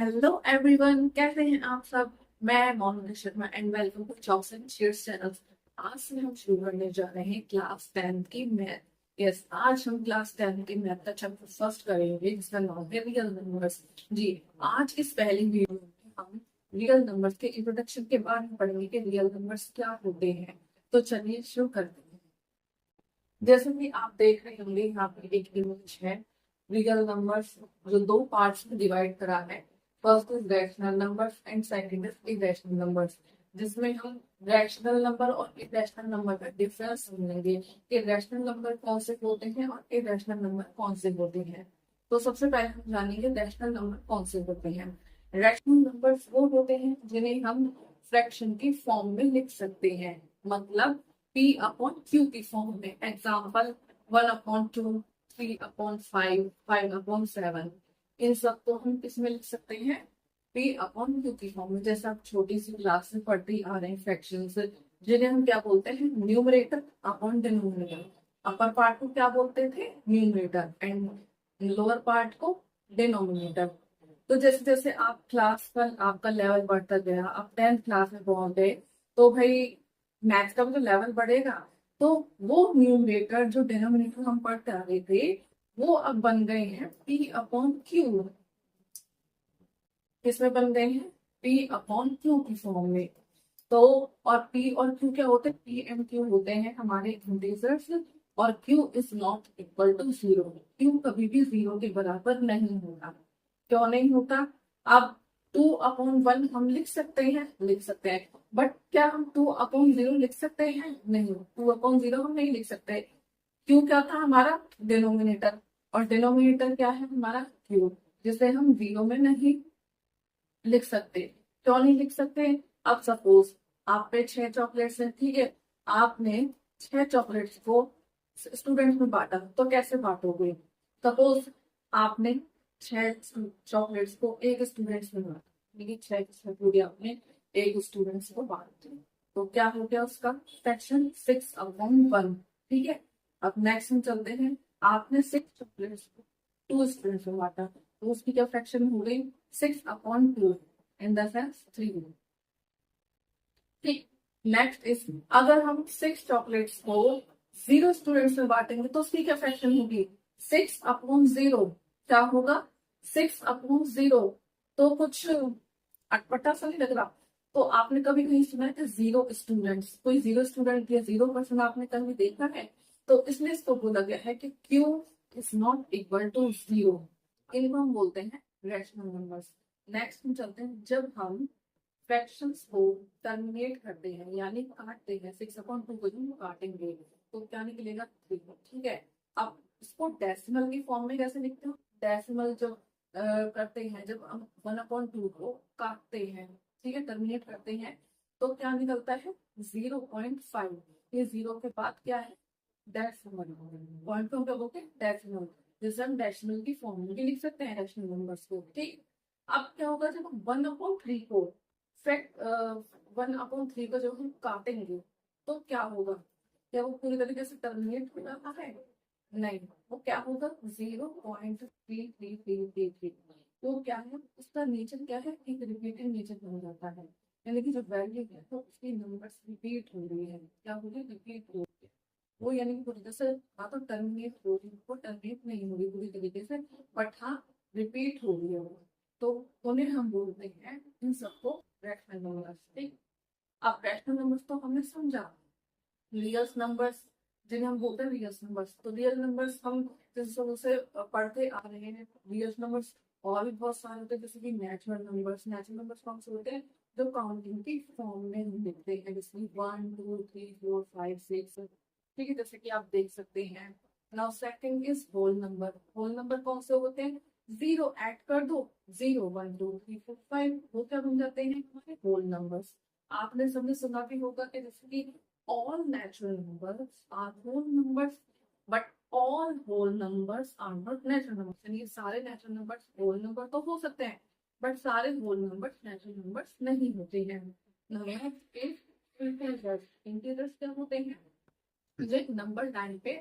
Hello everyone, कैसे हैं आप सब। मैं Monika Sharma and welcome to chalks and cheers channel. आज से हम शुरू करने जा रहे हैं क्लास 10 की मैथ। यस, आज हम क्लास 10 की मैथ का चैप्टर फर्स्ट करेंगे जिसका नाम है रियल नंबर्स। जी, आज इस पहली वीडियो में हम रियल नंबर्स के इंट्रोडक्शन के बारे में पढ़ेंगे कि रियल नंबर्स क्या होते हैं। तो चलिए शुरू करते हैं। जैसे कि आप देख रहे होंगे, यहाँ पे एक इमेज है। रियल नंबर्स जो दो पार्ट्स में डिवाइड करा है। First is rational numbers and second is irrational numbers, जिसमें हम रैशनल नंबर और इरेशनल नंबर का डिफरेंस समझेंगे कि रैशनल नंबर कौन से होते हैं और इरेशनल नंबर कौन से होते हैं। तो सबसे पहले हम जानेंगे रैशनल नंबर कौन से होते हैं। रैशनल नंबर्स वो होते हैं जिन्हें हम फ्रैक्शन की फॉर्म में लिख सकते हैं, मतलब P अपॉन Q की फॉर्म में। एग्जाम्पल 1/2, 3/5, 5/7। इन सब को हम किसमें लिख सकते हैं? P अपॉन Q की फॉर्म में। जैसे आप छोटी सी क्लास में पढ़ते आ रहे हैं फ्रैक्शंस, जिन्हें हम क्या बोलते हैं? Numerator upon denominator. Upper part को क्या बोलते थे? न्यूमरेटर, एंड लोअर पार्ट को डिनोमिनेटर। तो जैसे जैसे आप क्लास का आपका लेवल बढ़ता गया, आप 10th क्लास में पहुंच गए, तो भाई मैथ्स का भी तो लेवल बढ़ेगा। तो वो न्यूमरेटर जो डिनोमिनेटर हम पढ़ते आ रहे थे, वो अब बन गए हैं P अपॉन क्यू। किसमें बन गए हैं? P अपॉन क्यू की फॉर्म में। तो और P और Q क्या होते हैं? P एंड Q होते हैं हमारे इंटीजर्स, और Q is not equal to zero. Q कभी भी जीरो के बराबर नहीं होगा। क्यों नहीं होता? अब 2/1 हम लिख सकते हैं, लिख सकते हैं, बट क्या हम 2/0 लिख सकते हैं? नहीं, 2/0 हम नहीं लिख सकते। क्यू क्या था हमारा? डिनोमिनेटर। और डिनोमिनेटर क्या है हमारा? क्यू, जिसे हम जीरो में नहीं लिख सकते। क्यों नहीं लिख सकते? अब सपोज आप पे 6 चॉकलेट्स हैं, ठीक है। आपने 6 चॉकलेट्स को स्टूडेंट्स में बांटा, तो कैसे बांटोगे? सपोज आपने 6 चॉकलेट्स को एक स्टूडेंट्स में बांटा, यानी 6 आपने एक स्टूडेंट्स को बांट दी। तो क्या हो गया उसका फ्रैक्शन? 6/1। ठीक है। अब नेक्स्ट हम चलते हैं। आपने 6 चॉकलेट्स को 2 स्टूडेंट्स में बांटा, तो उसकी क्या फ्रैक्शन हो गई? 6/2 इन द सेंस 3। ठीक। नेक्स्ट इज, अगर हम 6 चॉकलेट्स को 0 स्टूडेंट्स में बांटेंगे तो उसकी क्या फ्रैक्शन होगी? 6/0। क्या होगा? 6/0। तो कुछ अटपटा सा नहीं लग रहा? तो आपने कभी कहीं सुना है कि 0 स्टूडेंट्स, कोई 0 स्टूडेंट या 0% आपने कभी देखा है? तो इसलिए इसको बोला गया है कि Q is not equal to zero. इनको हम बोलते हैं रैशनल नंबर्स। नेक्स्ट हम चलते हैं, जब हम फ्रैक्शंस को टर्मिनेट करते हैं यानी काटते हैं, 6/2 को हम काटेंगे तो क्या निकलेगा? 3। ठीक है। अब इसको डेसिमल की फॉर्म में कैसे लिखते हो? डेसिमल जब करते हैं, जब हम 1/2 को काटते हैं, ठीक है, टर्मिनेट करते हैं, तो क्या निकलता है? 0.5। ये जीरो के बाद क्या है? डेसिमल। पॉइंट को क्या बोलते हैं? डेसिमल। जिसे हम डेसिमल की फॉर्म में भी लिख सकते हैं रैशनल नंबर्स को। ठीक। अब क्या होगा जब हम 1/3 को फैक्ट 1/3 को जब हम काटेंगे तो क्या होगा? क्या वो पूरी तरीके से टर्मिनेट हो जाता है? नहीं, वो क्या होगा? 0.3333। तो क्या है उसका नेचर? क्या है? एक रिपीटेड नेचर बन जाता है, यानी कि जो वैल्यू है तो उसकी नंबर्स रिपीट हो रही है। क्या हो रही है? रिपीट हो रही है। वो यानी कि पूरी तरह से हाँ तो टर्मिनेट हो रही है, वो टर्मिनेट नहीं हो रही पूरी तरीके से, बट हाँ रिपीट हो रही है वो। तो उन्हें हम बोलते हैं इन सबको रैशनल नंबर्स। ठीक। अब रैशनल नंबर्स तो हमने समझा। रियल नंबर्स जिन्हें हम बोलते हैं रियल नंबर्स, तो रियल नंबर्स हम जैसे शुरू से पढ़ते आ रहे हैं। रियल नंबर्स और भी बहुत सारे होते हैं, जैसे कि नेचुरल नंबर्स। नेचुरल नंबर्स कौन से होते हैं? जो काउंटिंग की फॉर्म में हम लिखते हैं, जैसे 1 2 3 4 5 6। ठीक है, जैसे कि आप देख सकते हैं। Now second is whole number. Whole number कौन से होते हैं? जीरो ऐड कर दो, 0 1 2 3 4 5, वो क्या बन जाते हैं? हमारे होल नंबर्स। आपने सबने सुना भी होगा कि जैसे कि all natural numbers are whole numbers, but all whole numbers are not natural numbers। यानी सारे natural numbers whole number तो हो सकते हैं, बट सारे whole numbers natural numbers नहीं होते हैं। Next is integers। integers क्या होते हैं? जो एक नंबर लाइन पे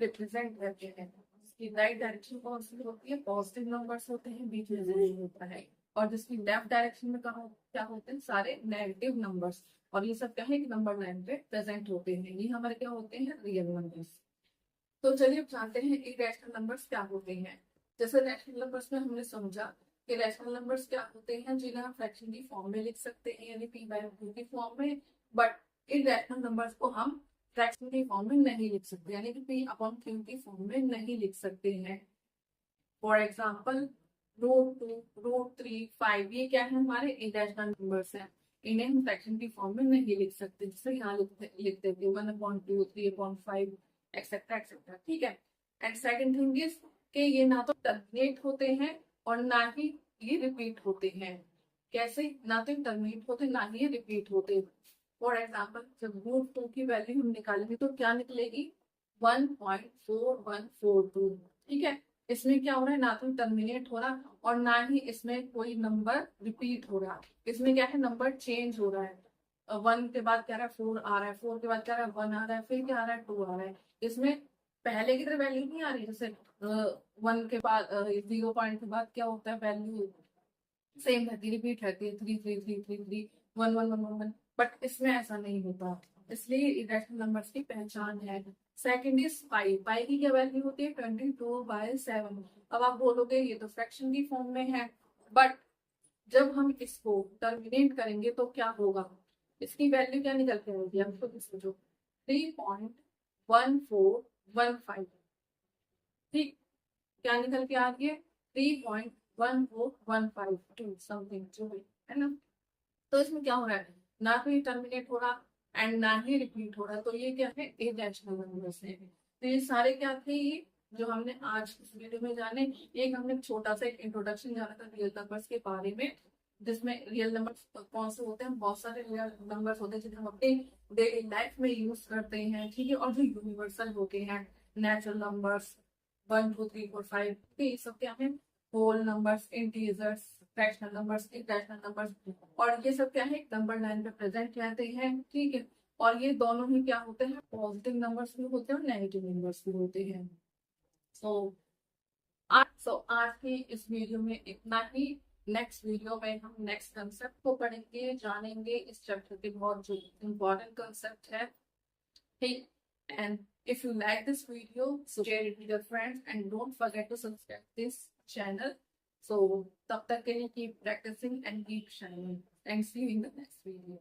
रिप्रेजेंट करते हैं। इसकी राइट डायरेक्शन कौन सी होती है? पॉजिटिव नंबर्स होते हैं, बीच में जीरो होता है। और जिसकी लेफ्ट डायरेक्शन में कहा क्या होते हैं, सारे नेगेटिव नंबर्स। और ये सब क्या है, एक नंबर लाइन पे प्रेजेंट होते हैं, ये हमारे क्या होते हैं, रियल नंबर्स। तो चलिए अब जानते हैं इरेशनल नंबर्स क्या होते हैं। जैसे रैशनल नंबर्स में हमने समझा कि रैशनल नंबर्स क्या होते हैं, जिन्हें हम फ्रैक्शन की फॉर्म में लिख सकते हैं, यानी पी बाय क्यू की फॉर्म में। बट इरेशनल नंबर्स को हम फ्रैक्शन की फॉर्म में नहीं लिख सकते, यानी कि पी अपॉन क्यू की फॉर्म में नहीं लिख सकते हैं। फॉर एग्जाम्पल रूट 2, रूट 3, 5, ये क्या है, हमारे इरेशनल नंबर्स हैं। इन्हें हम फ्रैक्शन की फॉर्म में नहीं लिख सकते, जैसे यहाँ लिख देते हैं 1/2, 3/5, एक्सेट्रा एक्सेट्रा, ठीक है। एंड सेकंड थिंग इज कि ये ना तो टर्मिनेट होते हैं और ना ही ये रिपीट होते हैं। कैसे, ना तो टर्मिनेट होते ना ही ये रिपीट होते। फॉर एग्जाम्पल जब रूट 2 की वैल्यू हम निकालेंगे तो क्या निकलेगी, 1.4142, ठीक है। इसमें क्या हो रहा है, ना तो टर्मिनेट हो रहा और ना ही इसमें कोई नंबर रिपीट हो रहा। इसमें क्या है, नंबर चेंज हो रहा है। 1 के बाद क्या रहा है, 4 आ रहा है, 4 के बाद क्या रहा है, 1 आ रहा है, फिर क्या आ रहा है, 2 आ रहा है। इसमें पहले की तरह वैल्यू नहीं आ रही, जैसे 1 के बाद 0 पॉइंट के बाद क्या होता है, वैल्यू सेम रहती, रिपीट रहती है, 3 3 3 3 3, 1 1 1 1 1। बट इसमें ऐसा नहीं होता, इसलिए इरेशनल नंबर्स की पहचान है। Second is pi. पाई की क्या वैल्यू होती है, 22/7। अब आप बोलोगे ये तो फ्रैक्शन की फॉर्म में है, बट जब हम इसको टर्मिनेट करेंगे तो क्या होगा, इसकी वैल्यू क्या निकल के आएगी, आप खुद सोचो, 3.1415, ठीक। क्या निकल के आ रही है, 3.1415 समथिंग जो है ना। तो इसमें क्या हो रहा है, ना तो ये टर्मिनेट हो रहा एंड ना ही रिपीट हो रहा, तो ये क्या है, इरेशनल नंबर्स है। तो ये सारे क्या थे, ये जो हमने आज इस वीडियो में जाने, एक हमने छोटा सा एक इंट्रोडक्शन जाना था रियल नंबर्स के बारे में, जिसमें रियल नंबर्स कौन से होते हैं, बहुत सारे रियल नंबर्स होते हैं जिन्हें हम अपने डेली लाइफ में यूज करते हैं, ठीक है। और जो यूनिवर्सल होते हैं, नेचुरल नंबर्स 1 2 3 4 5, ये सब क्या है, whole numbers, integers, fractional numbers, irrational numbers. और ये सब क्या है, नंबर लाइन पे प्रेजेंट रहते हैं, ठीक है। और ये दोनों ही क्या होते हैं, पॉजिटिव नंबर्स भी होते हैं और नेगेटिव नंबर्स भी होते हैं। सो आज की इस वीडियो में इतना ही। नेक्स्ट वीडियो में हम नेक्स्ट कंसेप्ट को पढ़ेंगे, जानेंगे इस चैप्टर के बहुत जो इम्पोर्टेंट कंसेप्ट है, ठीक। And if you like this video, so share it with your friends and don't forget to subscribe this channel. So, तब तक के लिए keep practicing and keep shining. And see you in the next video.